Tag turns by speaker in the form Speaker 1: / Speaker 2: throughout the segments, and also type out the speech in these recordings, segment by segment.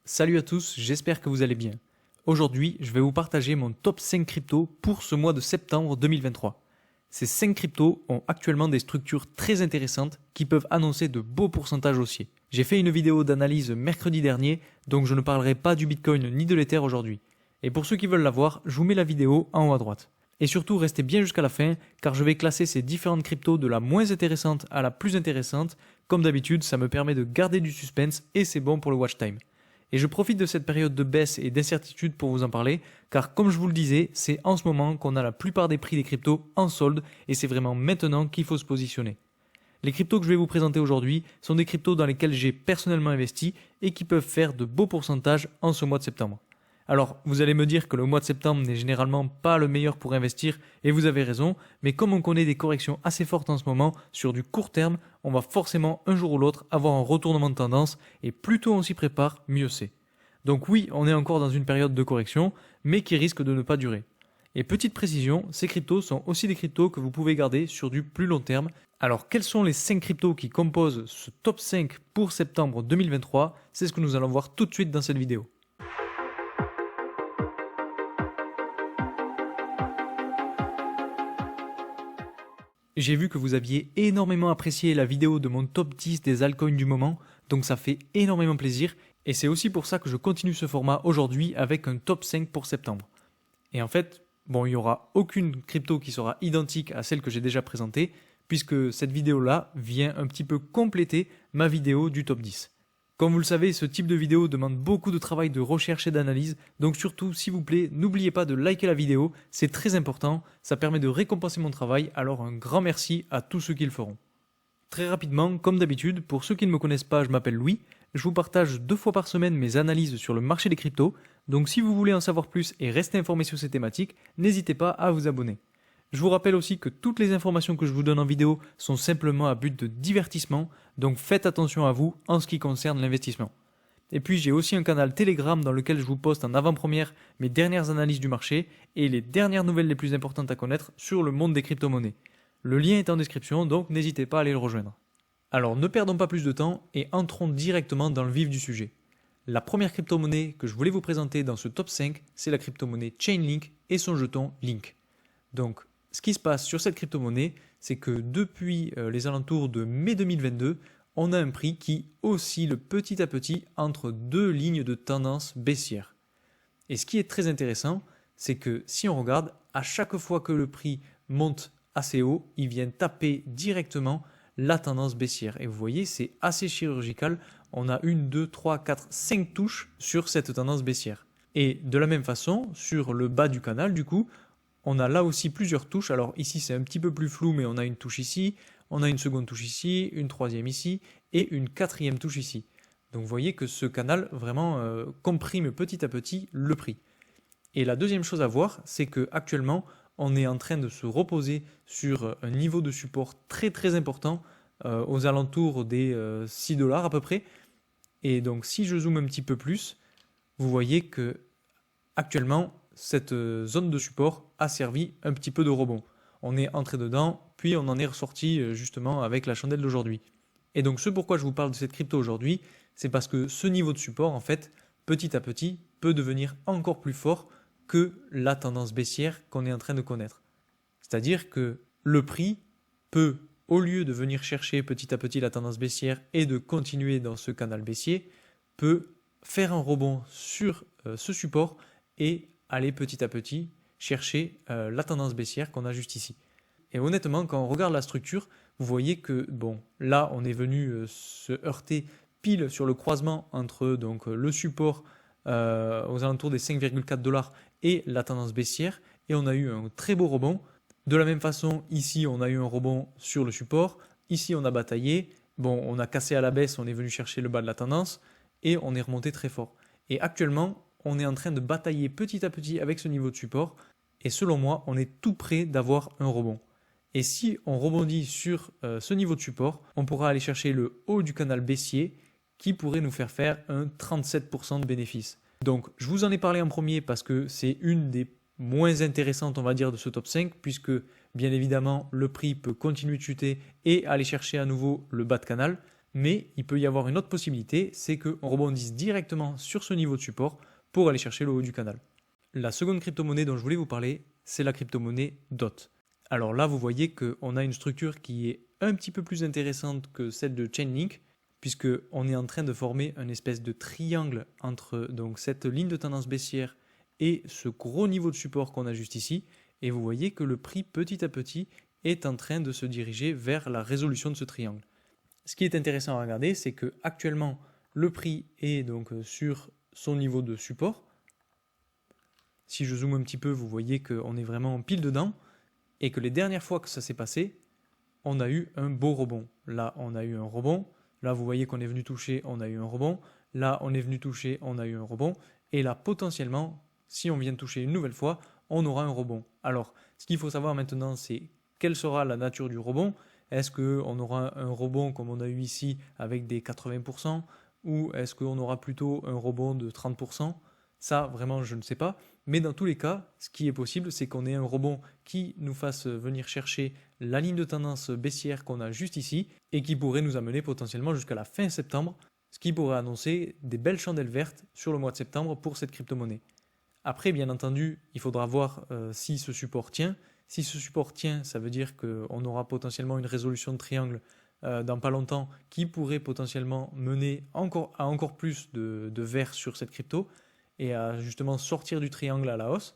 Speaker 1: Salut à tous, j'espère que vous allez bien. Aujourd'hui, je vais vous partager mon top 5 cryptos pour ce mois de septembre 2023. Ces 5 cryptos ont actuellement des structures très intéressantes qui peuvent annoncer de beaux pourcentages haussiers. J'ai fait une vidéo d'analyse mercredi dernier, donc je ne parlerai pas du Bitcoin ni de l'Ether aujourd'hui. Et pour ceux qui veulent la voir, je vous mets la vidéo en haut à droite. Et surtout, restez bien jusqu'à la fin, car je vais classer ces différentes cryptos de la moins intéressante à la plus intéressante. Comme d'habitude, ça me permet de garder du suspense et c'est bon pour le watch time. Et je profite de cette période de baisse et d'incertitude pour vous en parler, car comme je vous le disais, c'est en ce moment qu'on a la plupart des prix des cryptos en solde et c'est vraiment maintenant qu'il faut se positionner. Les cryptos que je vais vous présenter aujourd'hui sont des cryptos dans lesquels j'ai personnellement investi et qui peuvent faire de beaux pourcentages en ce mois de septembre. Alors, vous allez me dire que le mois de septembre n'est généralement pas le meilleur pour investir, et vous avez raison, mais comme on connaît des corrections assez fortes en ce moment, sur du court terme, on va forcément un jour ou l'autre avoir un retournement de tendance, et plus tôt on s'y prépare, mieux c'est. Donc oui, on est encore dans une période de correction, mais qui risque de ne pas durer. Et petite précision, ces cryptos sont aussi des cryptos que vous pouvez garder sur du plus long terme. Alors quels sont les 5 cryptos qui composent ce top 5 pour septembre 2023? C'est ce que nous allons voir tout de suite dans cette vidéo. J'ai vu que vous aviez énormément apprécié la vidéo de mon top 10 des altcoins du moment, donc ça fait énormément plaisir, et c'est aussi pour ça que je continue ce format aujourd'hui avec un top 5 pour septembre. Et en fait, il n'y aura aucune crypto qui sera identique à celle que j'ai déjà présentée, puisque cette vidéo-là vient un petit peu compléter ma vidéo du top 10. Comme vous le savez, ce type de vidéo demande beaucoup de travail de recherche et d'analyse, donc surtout, s'il vous plaît, n'oubliez pas de liker la vidéo, c'est très important, ça permet de récompenser mon travail, alors un grand merci à tous ceux qui le feront. Très rapidement, comme d'habitude, pour ceux qui ne me connaissent pas, je m'appelle Louis, je vous partage 2 fois par semaine mes analyses sur le marché des cryptos, donc si vous voulez en savoir plus et rester informé sur ces thématiques, n'hésitez pas à vous abonner. Je vous rappelle aussi que toutes les informations que je vous donne en vidéo sont simplement à but de divertissement, donc faites attention à vous en ce qui concerne l'investissement. Et puis j'ai aussi un canal Telegram dans lequel je vous poste en avant-première mes dernières analyses du marché et les dernières nouvelles les plus importantes à connaître sur le monde des crypto-monnaies. Le lien est en description, donc n'hésitez pas à aller le rejoindre. Alors ne perdons pas plus de temps et entrons directement dans le vif du sujet. La première crypto-monnaie que je voulais vous présenter dans ce top 5, c'est la crypto-monnaie Chainlink et son jeton Link. Donc ce qui se passe sur cette crypto-monnaie, c'est que depuis les alentours de mai 2022, on a un prix qui oscille petit à petit entre 2 lignes de tendance baissière. Et ce qui est très intéressant, c'est que si on regarde, à chaque fois que le prix monte assez haut, il vient taper directement la tendance baissière. Et vous voyez, c'est assez chirurgical. On a 1, 2, 3, 4, 5 touches sur cette tendance baissière. Et de la même façon, sur le bas du canal, du coup, on a là aussi plusieurs touches. Alors ici, c'est un petit peu plus flou, mais on a une touche ici, on a une seconde touche ici, une troisième ici et une quatrième touche ici. Donc vous voyez que ce canal vraiment comprime petit à petit le prix. Et la deuxième chose à voir, c'est qu'actuellement, on est en train de se reposer sur un niveau de support très très important aux alentours des 6 $ à peu près. Et donc si je zoome un petit peu plus, vous voyez que actuellement, cette zone de support a servi un petit peu de rebond. On est entré dedans, puis on en est ressorti justement avec la chandelle d'aujourd'hui. Et donc ce pourquoi je vous parle de cette crypto aujourd'hui, c'est parce que ce niveau de support, en fait, petit à petit, peut devenir encore plus fort que la tendance baissière qu'on est en train de connaître. C'est-à-dire que le prix peut, au lieu de venir chercher petit à petit la tendance baissière et de continuer dans ce canal baissier, peut faire un rebond sur ce support et aller petit à petit chercher la tendance baissière qu'on a juste ici. Et honnêtement, quand on regarde la structure, vous voyez que là on est venu se heurter pile sur le croisement entre le support aux alentours des 5,4 $ et la tendance baissière, et on a eu un très beau rebond. De la même façon, ici on a eu un rebond sur le support, ici on a bataillé, on a cassé à la baisse, on est venu chercher le bas de la tendance, et on est remonté très fort. Et actuellement, on est en train de batailler petit à petit avec ce niveau de support, et selon moi, on est tout près d'avoir un rebond. Et si on rebondit sur ce niveau de support, on pourra aller chercher le haut du canal baissier qui pourrait nous faire un 37% de bénéfice. Donc je vous en ai parlé en premier parce que c'est une des moins intéressantes, on va dire, de ce top 5, puisque bien évidemment le prix peut continuer de chuter et aller chercher à nouveau le bas de canal. Mais il peut y avoir une autre possibilité, c'est qu'on rebondisse directement sur ce niveau de support pour aller chercher le haut du canal. La seconde crypto-monnaie dont je voulais vous parler, c'est la crypto-monnaie DOT. Alors là, vous voyez qu'on a une structure qui est un petit peu plus intéressante que celle de Chainlink, puisqu'on est en train de former une espèce de triangle entre donc, cette ligne de tendance baissière et ce gros niveau de support qu'on a juste ici. Et vous voyez que le prix, petit à petit, est en train de se diriger vers la résolution de ce triangle. Ce qui est intéressant à regarder, c'est que actuellement le prix est donc sur son niveau de support. Si je zoome un petit peu, vous voyez qu'on est vraiment pile dedans et que les dernières fois que ça s'est passé, on a eu un beau rebond. Là, on a eu un rebond. Là, vous voyez qu'on est venu toucher, on a eu un rebond. Là, on est venu toucher, on a eu un rebond. Et là, potentiellement, si on vient toucher une nouvelle fois, on aura un rebond. Alors, ce qu'il faut savoir maintenant, c'est quelle sera la nature du rebond. Est-ce qu'on aura un rebond comme on a eu ici avec des 80% ou est-ce qu'on aura plutôt un rebond de 30%? Ça, vraiment, je ne sais pas. Mais dans tous les cas, ce qui est possible, c'est qu'on ait un rebond qui nous fasse venir chercher la ligne de tendance baissière qu'on a juste ici et qui pourrait nous amener potentiellement jusqu'à la fin septembre, ce qui pourrait annoncer des belles chandelles vertes sur le mois de septembre pour cette crypto-monnaie. Après, bien entendu, il faudra voir si ce support tient. Si ce support tient, ça veut dire qu'on aura potentiellement une résolution de triangle dans pas longtemps qui pourrait potentiellement mener à encore plus de vert sur cette crypto et à justement sortir du triangle à la hausse.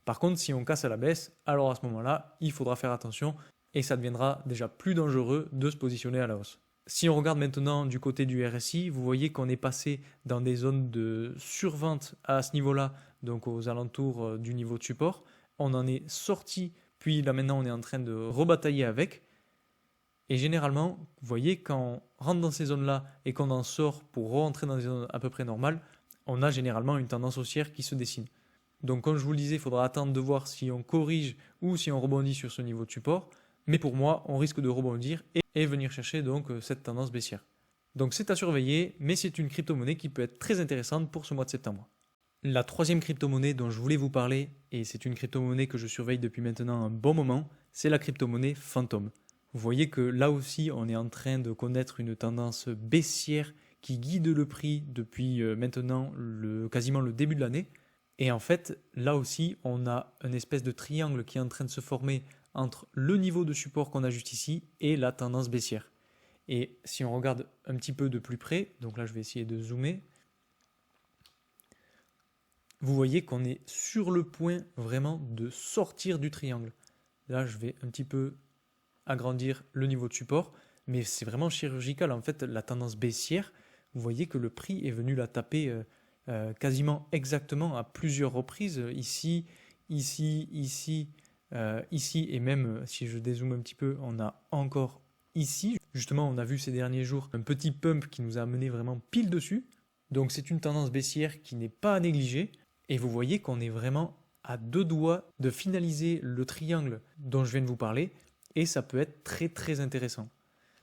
Speaker 1: Par contre, si on casse à la baisse, alors à ce moment-là, il faudra faire attention et ça deviendra déjà plus dangereux de se positionner à la hausse. Si on regarde maintenant du côté du RSI, vous voyez qu'on est passé dans des zones de survente à ce niveau-là, donc aux alentours du niveau de support. On en est sorti, puis là maintenant on est en train de rebatailler avec. Et généralement, vous voyez, quand on rentre dans ces zones-là et qu'on en sort pour rentrer dans des zones à peu près normales, on a généralement une tendance haussière qui se dessine. Donc comme je vous le disais, il faudra attendre de voir si on corrige ou si on rebondit sur ce niveau de support. Mais pour moi, on risque de rebondir et venir chercher donc cette tendance baissière. Donc c'est à surveiller, mais c'est une crypto-monnaie qui peut être très intéressante pour ce mois de septembre. La troisième crypto-monnaie dont je voulais vous parler, et c'est une crypto-monnaie que je surveille depuis maintenant un bon moment, c'est la crypto-monnaie Phantom. Vous voyez que là aussi, on est en train de connaître une tendance baissière qui guide le prix depuis maintenant quasiment le début de l'année. Et en fait, là aussi, on a une espèce de triangle qui est en train de se former entre le niveau de support qu'on a juste ici et la tendance baissière. Et si on regarde un petit peu de plus près, donc là je vais essayer de zoomer, vous voyez qu'on est sur le point vraiment de sortir du triangle. Là je vais un petit peu agrandir le niveau de support, mais c'est vraiment chirurgical. En fait, la tendance baissière, vous voyez que le prix est venu la taper quasiment exactement à plusieurs reprises, ici, ici, ici, ici, et même si je dézoome un petit peu, on a encore ici. Justement, on a vu ces derniers jours un petit pump qui nous a amené vraiment pile dessus. Donc c'est une tendance baissière qui n'est pas à négliger. Et vous voyez qu'on est vraiment à deux doigts de finaliser le triangle dont je viens de vous parler. Et ça peut être très très intéressant.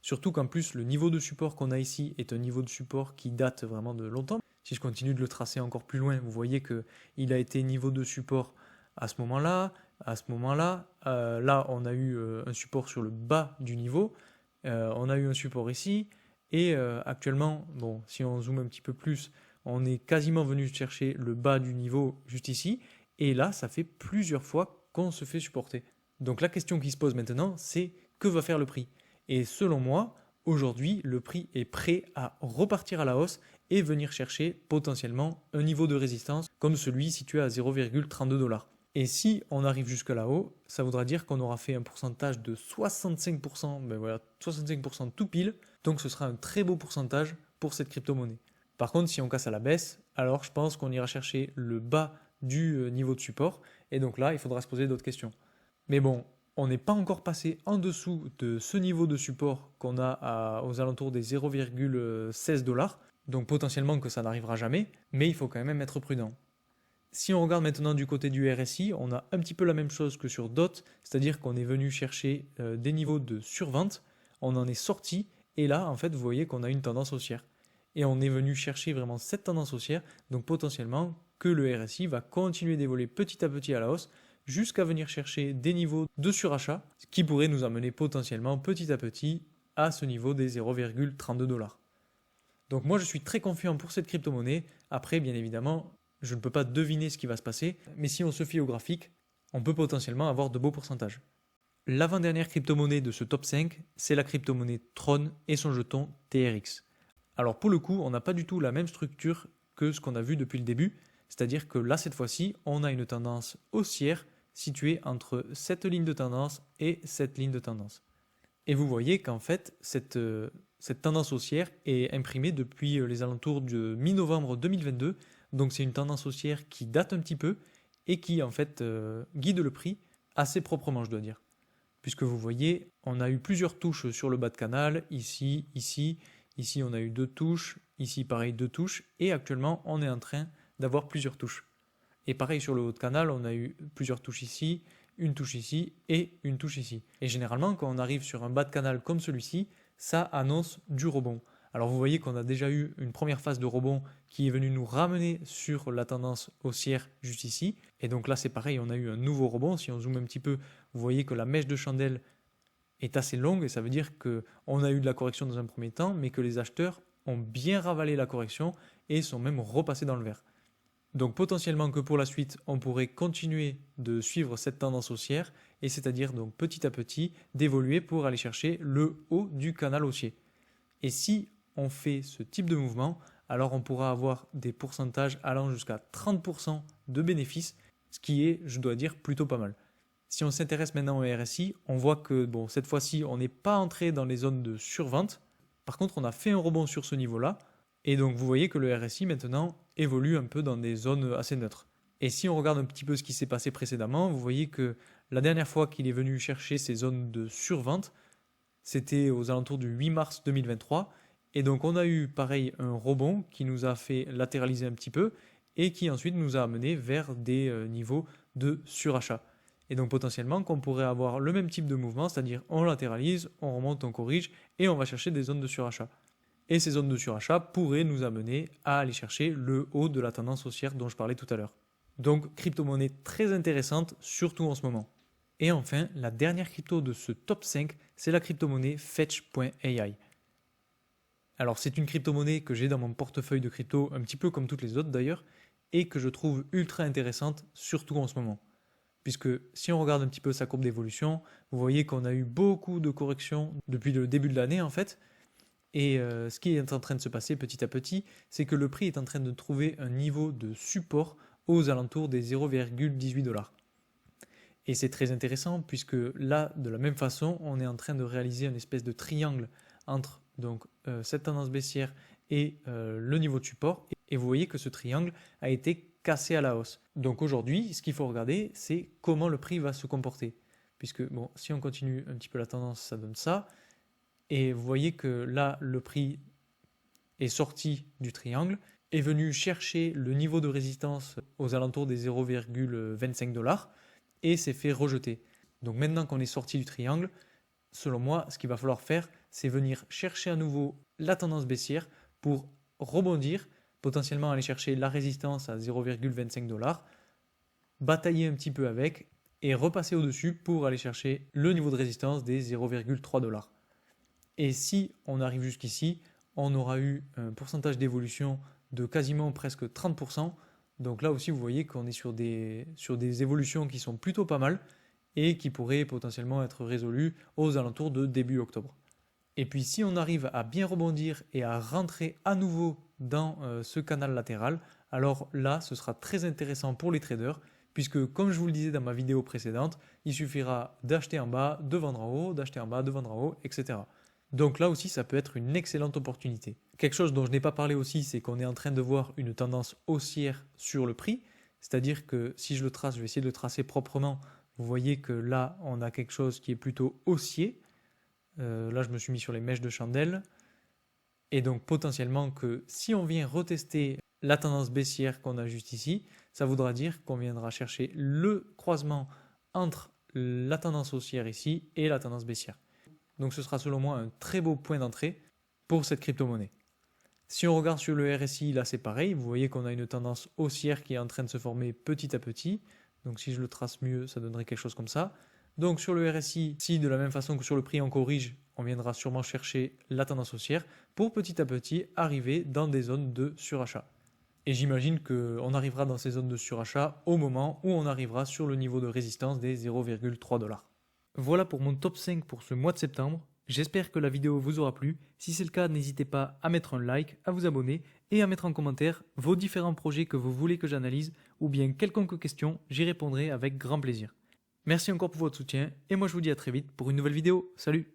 Speaker 1: Surtout qu'en plus, le niveau de support qu'on a ici est un niveau de support qui date vraiment de longtemps. Si je continue de le tracer encore plus loin, vous voyez qu'il a été niveau de support à ce moment-là, à ce moment-là. Là, on a eu un support sur le bas du niveau. On a eu un support ici. Et actuellement, bon, si on zoome un petit peu plus, on est quasiment venu chercher le bas du niveau juste ici. Et là, ça fait plusieurs fois qu'on se fait supporter. Donc la question qui se pose maintenant, c'est que va faire le prix? Et selon moi, aujourd'hui, le prix est prêt à repartir à la hausse et venir chercher potentiellement un niveau de résistance comme celui situé à 0,32 $. Et si on arrive jusque là-haut, ça voudra dire qu'on aura fait un pourcentage de 65%, ben voilà, 65% tout pile, donc ce sera un très beau pourcentage pour cette crypto-monnaie. Par contre, si on casse à la baisse, alors je pense qu'on ira chercher le bas du niveau de support, et donc là, il faudra se poser d'autres questions. Mais bon, on n'est pas encore passé en dessous de ce niveau de support qu'on a aux alentours des 0,16 $, donc potentiellement que ça n'arrivera jamais, mais il faut quand même être prudent. Si on regarde maintenant du côté du RSI, on a un petit peu la même chose que sur DOT, c'est-à-dire qu'on est venu chercher des niveaux de survente, on en est sorti, et là, en fait, vous voyez qu'on a une tendance haussière. Et on est venu chercher vraiment cette tendance haussière, donc potentiellement que le RSI va continuer d'évoluer petit à petit à la hausse, jusqu'à venir chercher des niveaux de surachat, ce qui pourrait nous amener potentiellement petit à petit à ce niveau des 0,32 $. Donc moi je suis très confiant pour cette crypto-monnaie. Après bien évidemment, je ne peux pas deviner ce qui va se passer, mais si on se fie au graphique, on peut potentiellement avoir de beaux pourcentages. L'avant-dernière crypto-monnaie de ce top 5, c'est la crypto-monnaie Tron et son jeton TRX. Alors pour le coup, on n'a pas du tout la même structure que ce qu'on a vu depuis le début, c'est-à-dire que là cette fois-ci, on a une tendance haussière située entre cette ligne de tendance et cette ligne de tendance. Et vous voyez qu'en fait, cette tendance haussière est imprimée depuis les alentours de mi-novembre 2022, donc c'est une tendance haussière qui date un petit peu et qui en fait guide le prix assez proprement, je dois dire. Puisque vous voyez, on a eu plusieurs touches sur le bas de canal, ici, ici, ici on a eu 2 touches, ici pareil 2 touches, et actuellement on est en train d'avoir plusieurs touches. Et pareil sur le haut de canal, on a eu plusieurs touches ici, une touche ici et une touche ici. Et généralement quand on arrive sur un bas de canal comme celui-ci, ça annonce du rebond. Alors vous voyez qu'on a déjà eu une première phase de rebond qui est venue nous ramener sur la tendance haussière juste ici. Et donc là c'est pareil, on a eu un nouveau rebond. Si on zoome un petit peu, vous voyez que la mèche de chandelle est assez longue et ça veut dire qu'on a eu de la correction dans un premier temps, mais que les acheteurs ont bien ravalé la correction et sont même repassés dans le vert. Donc potentiellement que pour la suite, on pourrait continuer de suivre cette tendance haussière et c'est-à-dire donc petit à petit d'évoluer pour aller chercher le haut du canal haussier. Et si on fait ce type de mouvement, alors on pourra avoir des pourcentages allant jusqu'à 30% de bénéfices, ce qui est, je dois dire, plutôt pas mal. Si on s'intéresse maintenant au RSI, on voit que bon, cette fois-ci, on n'est pas entré dans les zones de survente. Par contre, on a fait un rebond sur ce niveau-là. Et donc, vous voyez que le RSI maintenant évolue un peu dans des zones assez neutres. Et si on regarde un petit peu ce qui s'est passé précédemment, vous voyez que la dernière fois qu'il est venu chercher ces zones de survente, c'était aux alentours du 8 mars 2023. Et donc on a eu pareil un rebond qui nous a fait latéraliser un petit peu et qui ensuite nous a amené vers des niveaux de surachat. Et donc potentiellement qu'on pourrait avoir le même type de mouvement, c'est-à-dire on latéralise, on remonte, on corrige et on va chercher des zones de surachat. Et ces zones de surachat pourraient nous amener à aller chercher le haut de la tendance haussière dont je parlais tout à l'heure. Donc crypto-monnaie très intéressante, surtout en ce moment. Et enfin, la dernière crypto de ce top 5, c'est la crypto-monnaie Fetch.ai. Alors c'est une crypto-monnaie que j'ai dans mon portefeuille de crypto, un petit peu comme toutes les autres d'ailleurs, et que je trouve ultra intéressante, surtout en ce moment. Puisque si on regarde un petit peu sa courbe d'évolution, vous voyez qu'on a eu beaucoup de corrections depuis le début de l'année en fait. Et ce qui est en train de se passer petit à petit, c'est que le prix est en train de trouver un niveau de support aux alentours des 0,18 $. Et c'est très intéressant puisque là, de la même façon, on est en train de réaliser une espèce de triangle entre donc, cette tendance baissière et le niveau de support. Et vous voyez que ce triangle a été cassé à la hausse. Donc aujourd'hui, ce qu'il faut regarder, c'est comment le prix va se comporter. Puisque bon, si on continue un petit peu la tendance, ça donne ça. Et vous voyez que là, le prix est sorti du triangle, est venu chercher le niveau de résistance aux alentours des 0,25 $ et s'est fait rejeter. Donc maintenant qu'on est sorti du triangle, selon moi, ce qu'il va falloir faire, c'est venir chercher à nouveau la tendance baissière pour rebondir, potentiellement aller chercher la résistance à 0,25 $, batailler un petit peu avec et repasser au-dessus pour aller chercher le niveau de résistance des 0,3 $. Et si on arrive jusqu'ici, on aura eu un pourcentage d'évolution de quasiment presque 30%. Donc là aussi, vous voyez qu'on est sur des évolutions qui sont plutôt pas mal et qui pourraient potentiellement être résolues aux alentours de début octobre. Et puis si on arrive à bien rebondir et à rentrer à nouveau dans ce canal latéral, alors là, ce sera très intéressant pour les traders, puisque comme je vous le disais dans ma vidéo précédente, il suffira d'acheter en bas, de vendre en haut, d'acheter en bas, de vendre en haut, etc. Donc là aussi, ça peut être une excellente opportunité. Quelque chose dont je n'ai pas parlé aussi, c'est qu'on est en train de voir une tendance haussière sur le prix. C'est-à-dire que si je le trace, je vais essayer de le tracer proprement. Vous voyez que là, on a quelque chose qui est plutôt haussier. Là, je me suis mis sur les mèches de chandelle. Et donc potentiellement que si on vient retester la tendance baissière qu'on a juste ici, ça voudra dire qu'on viendra chercher le croisement entre la tendance haussière ici et la tendance baissière. Donc ce sera selon moi un très beau point d'entrée pour cette crypto-monnaie. Si on regarde sur le RSI, là c'est pareil, vous voyez qu'on a une tendance haussière qui est en train de se former petit à petit. Donc si je le trace mieux, ça donnerait quelque chose comme ça. Donc sur le RSI, si de la même façon que sur le prix on corrige, on viendra sûrement chercher la tendance haussière pour petit à petit arriver dans des zones de surachat. Et j'imagine qu'on arrivera dans ces zones de surachat au moment où on arrivera sur le niveau de résistance des 0,3$. Voilà pour mon top 5 pour ce mois de septembre. J'espère que la vidéo vous aura plu. Si c'est le cas, n'hésitez pas à mettre un like, à vous abonner et à mettre en commentaire vos différents projets que vous voulez que j'analyse ou bien quelconque question, j'y répondrai avec grand plaisir. Merci encore pour votre soutien et moi je vous dis à très vite pour une nouvelle vidéo. Salut!